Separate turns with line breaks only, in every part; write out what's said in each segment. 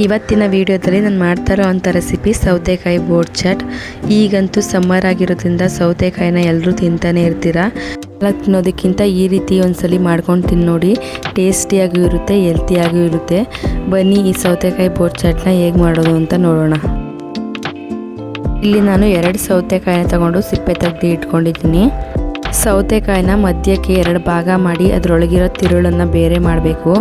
ಇವತ್ತಿನ ವಿಡಿಯೋದಲ್ಲಿ ನಾನು ಮಾಡ್ತಾ ಇರೋವಂಥ ರೆಸಿಪಿ ಸೌತೆಕಾಯಿ ಬೋಟ್ ಚಾಟ್. ಈಗಂತೂ ಸಮ್ಮರ್ ಆಗಿರೋದ್ರಿಂದ ಸೌತೆಕಾಯಿನ ಎಲ್ಲರೂ ತಿಂತಾನೆ ಇರ್ತೀರ. ತಿನ್ನೋದಕ್ಕಿಂತ ಈ ರೀತಿ ಒಂದ್ಸಲಿ ಮಾಡ್ಕೊಂಡು ತಿನ್ನೋಡಿ, ಟೇಸ್ಟಿಯಾಗೂ ಇರುತ್ತೆ, ಹೆಲ್ತಿಯಾಗೂ ಇರುತ್ತೆ. ಬನ್ನಿ ಈ ಸೌತೆಕಾಯಿ ಬೋಟ್ ಚಾಟ್ನ ಹೇಗೆ ಮಾಡೋದು ಅಂತ ನೋಡೋಣ. ಇಲ್ಲಿ ನಾನು 2 ಸೌತೆಕಾಯಿನ ತಗೊಂಡು ಸಿಪ್ಪೆ ತೆಗೆದು ಇಟ್ಕೊಂಡಿದ್ದೀನಿ. ಸೌತೆಕಾಯಿನ ಮಧ್ಯಕ್ಕೆ 2 ಭಾಗ ಮಾಡಿ ಅದರೊಳಗಿರೋ ತಿರುಳನ್ನು ಬೇರೆ ಮಾಡಬೇಕು.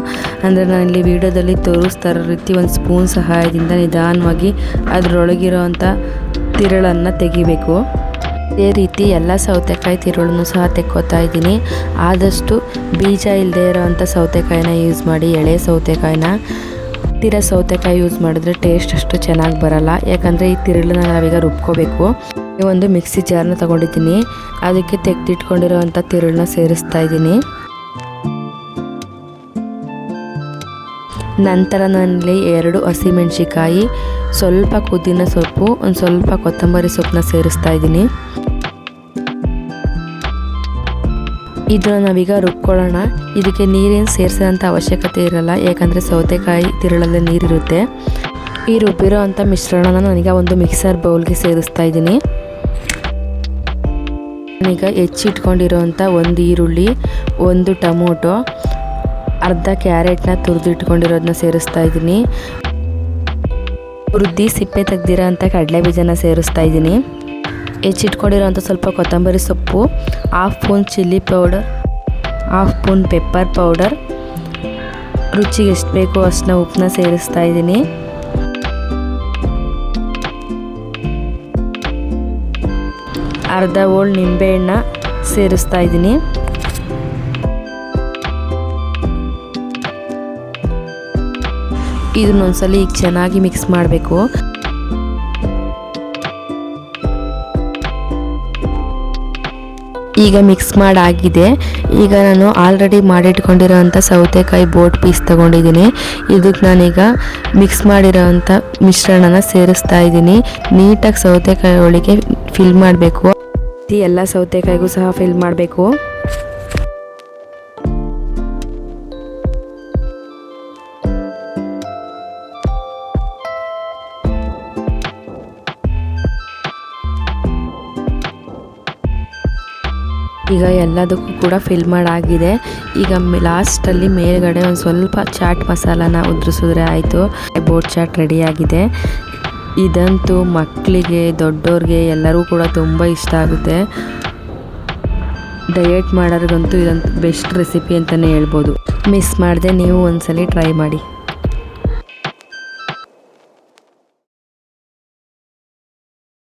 ಅಂದರೆ ನಾನಿಲ್ಲಿ ವಿಡಿಯೋದಲ್ಲಿ ತೋರಿಸ್ತಾ ಇರೋ ರೀತಿ ಒಂದು ಸ್ಪೂನ್ ಸಹಾಯದಿಂದ ನಿಧಾನವಾಗಿ ಅದರೊಳಗಿರೋವಂಥ ತಿರುಳನ್ನು ತೆಗಿಬೇಕು. ಇದೇ ರೀತಿ ಎಲ್ಲ ಸೌತೆಕಾಯಿ ತಿರುಳನ್ನು ಸಹ ತೆಕ್ಕೋತಾ ಇದ್ದೀನಿ. ಆದಷ್ಟು ಬೀಜ ಇಲ್ಲದೆ ಇರೋವಂಥ ಸೌತೆಕಾಯಿನ ಯೂಸ್ ಮಾಡಿ. ಎಳೆ ಸೌತೆಕಾಯಿನ, ತೀರ ಸೌತೆಕಾಯಿ ಯೂಸ್ ಮಾಡಿದ್ರೆ ಟೇಸ್ಟ್ ಅಷ್ಟು ಚೆನ್ನಾಗಿ ಬರಲ್ಲ. ಯಾಕಂದರೆ ಈ ತಿರುಳನ್ನ ನಾವೀಗ ರುಬ್ಕೋಬೇಕು. ಒಂದು ಮಿಕ್ಸಿ ಜಾರ್ನ ತಗೊಂಡಿದ್ದೀನಿ, ಅದಕ್ಕೆ ತೆಗೆದಿಟ್ಕೊಂಡಿರೋವಂಥ ತಿರುಳನ್ನ ಸೇರಿಸ್ತಾ ಇದ್ದೀನಿ. ನಂತರ ನಾನಲ್ಲಿ 2 ಹಸಿಮೆಣಸಿಕಾಯಿ, ಸ್ವಲ್ಪ ಪುದೀನ ಸೊಪ್ಪು, ಒಂದು ಸ್ವಲ್ಪ ಕೊತ್ತಂಬರಿ ಸೊಪ್ಪನ್ನ ಸೇರಿಸ್ತಾ ಇದ್ದೀನಿ. ಇದನ್ನು ನಾವೀಗ ರುಬ್ಕೊಳ್ಳೋಣ. ಇದಕ್ಕೆ ನೀರೇನು ಸೇರಿಸೋಂಥ ಅವಶ್ಯಕತೆ ಇರಲ್ಲ, ಯಾಕಂದರೆ ಸೌತೆಕಾಯಿ ತಿರುಳಲ್ಲೇ ನೀರಿರುತ್ತೆ. ಈ ರುಬ್ಬಿರೋ ಅಂಥ ಮಿಶ್ರಣನ ನಾನೀಗ ಒಂದು ಮಿಕ್ಸರ್ ಬೌಲ್ಗೆ ಸೇರಿಸ್ತಾ ಇದ್ದೀನಿ. ನಾನೀಗ ಹೆಚ್ಚಿಟ್ಕೊಂಡಿರೋವಂಥ 1 ಈರುಳ್ಳಿ, 1 ಟೊಮೊಟೊ, ಅರ್ಧ ಕ್ಯಾರೆಟ್ನ ತುರಿದಿಟ್ಕೊಂಡಿರೋದನ್ನ ಸೇರಿಸ್ತಾ ಇದ್ದೀನಿ. ಹುರಿದು ಸಿಪ್ಪೆ ತೆಗ್ದಿರೋ ಅಂಥ ಕಡಲೆ ಬೀಜನ ಸೇರಿಸ್ತಾ ಇದ್ದೀನಿ. ಹೆಚ್ಚಿಟ್ಕೊಂಡಿರೋಂಥ ಸ್ವಲ್ಪ ಕೊತ್ತಂಬರಿ ಸೊಪ್ಪು, 1/2 spoon chilli powder, 1/2 spoon pepper powder, ರುಚಿಗೆ ಎಷ್ಟು ಬೇಕೋ ಅಷ್ಟನ್ನ ಉಪ್ಪನ್ನ ಸೇರಿಸ್ತಾ ಇದ್ದೀನಿ. ಅರ್ಧ ಹೋಳು ನಿಂಬೆಹಣ್ಣ ಸೇರಿಸ್ತಾ ಇದ್ದೀನಿ. ಇದನ್ನೊಂದ್ಸಲಿ ಈಗ ಚೆನ್ನಾಗಿ ಮಿಕ್ಸ್ ಮಾಡಬೇಕು. ಈಗ ಮಿಕ್ಸ್ ಮಾಡಾಗಿದೆ. ಈಗ ನಾನು ಆಲ್ರೆಡಿ ಮಾಡಿಟ್ಕೊಂಡಿರೋವಂಥ ಸೌತೆಕಾಯಿ ಬೋಟ್ ಪೀಸ್ ತೊಗೊಂಡಿದ್ದೀನಿ. ಇದಕ್ಕೆ ನಾನೀಗ ಮಿಕ್ಸ್ ಮಾಡಿರೋವಂಥ ಮಿಶ್ರಣನ ಸೇರಿಸ್ತಾ ಇದ್ದೀನಿ. ನೀಟಾಗಿ ಸೌತೆಕಾಯಿ ಒಳಗೆ ಫಿಲ್ ಮಾಡಬೇಕು. ಎಲ್ಲ ಸೌತೆಕಾಯಿಗೂ ಸಹ ಫಿಲ್ ಮಾಡಬೇಕು. ಈಗ ಎಲ್ಲದಕ್ಕೂ ಕೂಡ ಫಿಲ್ ಮಾಡಾಗಿದೆ. ಈಗ ಲಾಸ್ಟಲ್ಲಿ ಮೇಲ್ಗಡೆ ಒಂದು ಸ್ವಲ್ಪ ಚಾಟ್ ಮಸಾಲಾನ ಉದುರಿಸಿದ್ರೆ ಆಯಿತು. ಬೋಟ್ ಚಾಟ್ ರೆಡಿಯಾಗಿದೆ. ಇದಂತೂ ಮಕ್ಕಳಿಗೆ, ದೊಡ್ಡವ್ರಿಗೆ ಎಲ್ಲರೂ ಕೂಡ ತುಂಬ ಇಷ್ಟ ಆಗುತ್ತೆ. ಡಯಟ್ ಮಾಡೋರಿಗಂತೂ ಇದಂತೂ ಬೆಸ್ಟ್ ರೆಸಿಪಿ ಅಂತಲೇ ಹೇಳ್ಬೋದು. ಮಿಸ್ ಮಾಡದೆ ನೀವು ಒಂದ್ಸಲಿ ಟ್ರೈ ಮಾಡಿ.